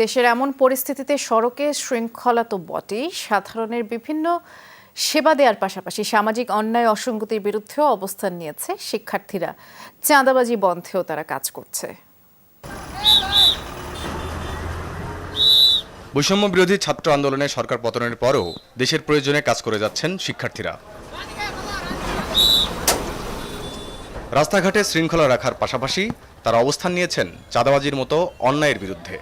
দেশের এমন পরিস্থিতিতে সড়কে শৃঙ্খলা তো বটেই, সাধারণের বিভিন্ন সেবা দেওয়ার পাশাপাশি সামাজিক অন্যায় অসঙ্গতির বিরুদ্ধেও অবস্থান নিয়েছে শিক্ষার্থীরা। চাঁদাবাজি বন্ধেও তারা কাজ করছে। বৈষম্য বিরোধী ছাত্র আন্দোলনে সরকার পতনের পরও দেশের প্রয়োজনে কাজ করে যাচ্ছেন শিক্ষার্থীরা। রাস্তাঘাটে শৃঙ্খলা রাখার পাশাপাশি তারা অবস্থান নিয়েছেন চাঁদাবাজির মতো অন্যায়ের বিরুদ্ধে।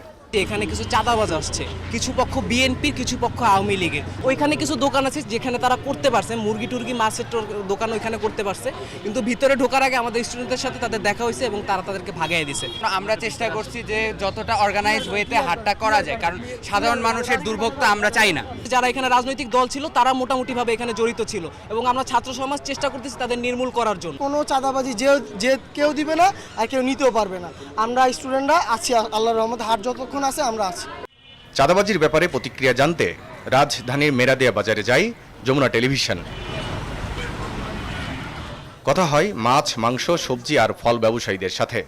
এখানে কিছু চাঁদাবাজ আসছে, কিছু পক্ষ বিএনপির, কিছু পক্ষ আওয়ামী লীগের। ওইখানে কিছু দোকান আছে যেখানে তারা করতে পারছে, মুরগি টুরগি মাছের দোকান ওইখানে করতে পারছে, কিন্তু ভিতরে ঢোকার আগে আমাদের স্টুডেন্টদের সাথে তাদের দেখা হয়েছে এবং তারা তাদেরকে ভাগাই দিছে। আমরা চেষ্টা করছি যে যতটা অর্গানাইজ ওয়েতে হাটটা করা যায়, কারণ সাধারণ মানুষের দুর্ভোগ তো আমরা চাই না। যারা এখানে রাজনৈতিক দল ছিল তারা মোটামুটিভাবে এখানে জড়িত ছিল এবং আমরা ছাত্র সমাজ চেষ্টা করতেছি তাদের নির্মূল করার জন্য। কোনো চাঁদাবাজি যে কেউ দিবে না আর কেউ নিতেও পারবে না। আমরা স্টুডেন্টরা আছি, আল্লাহর রহমতে হাট যতক্ষণ আছে আমরা আছি। চাঁদাবাজির ব্যাপারে প্রতিক্রিয়া জানতে রাজধানীর মেরাদিয়া বাজারে যাই যমুনা টেলিভিশন। কথা হয় মাছ, মাংস, সবজি আর ফল ব্যবসায়ীদের সাথে।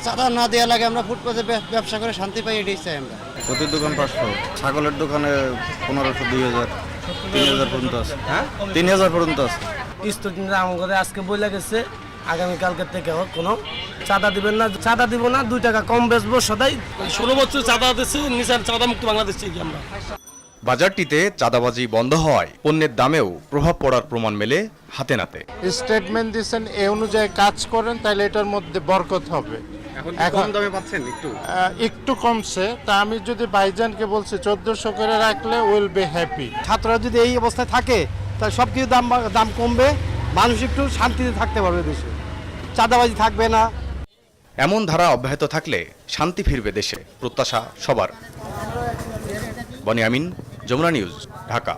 চাঁদা না দেওয়া লাগে, আমরা ফুটপাতে ব্যবসা করে শান্তি পাই, এটাই চাই আমরা। প্রতি দোকান 500, ছাগলের দোকানে 1500, 2000, 3000 পর্যন্ত আছে। 3000 পর্যন্ত আছে। স্টুডেন্টরা আমাদের আজকে বলে গেছে আগামীকালকে থেকে কোনো চাঁদা দিবেন না, চাঁদা দিব না, 2 টাকা কম বেচবো সদাই। 16 বছর চাঁদা দিচ্ছে, নিচার চাঁদা মুক্ত বাংলাদেশ চাই আমরা। বাজারটিতে চাঁদাবাজি বন্ধ হওয়ায় পণ্যের দামেও প্রভাব পড়ার প্রমাণ মেলে হাতে নাতে। স্টেটমেন্ট দিচ্ছেন, এই অনুযায়ী কাজ করেন তাহলে এটার মধ্যে বরকত হবে। এখন দামে পাচ্ছেন একটু কমছে, তা আমি যদি ভাইজানকে বলছি 1400 করে রাখলে উইল বি হ্যাপি। ছাত্ররা যদি এই অবস্থায় থাকে তাহলে সব কিছু দাম কমবে, মানুষ একটু শান্তিতে থাকতে পারবে, দেশে চাঁদাবাজি থাকবে না। এমন ধারা অব্যাহত থাকলে শান্তি ফিরবে দেশে, প্রত্যাশা সবার। বনি আমিন, যমুনা নিউজ, ঢাকা।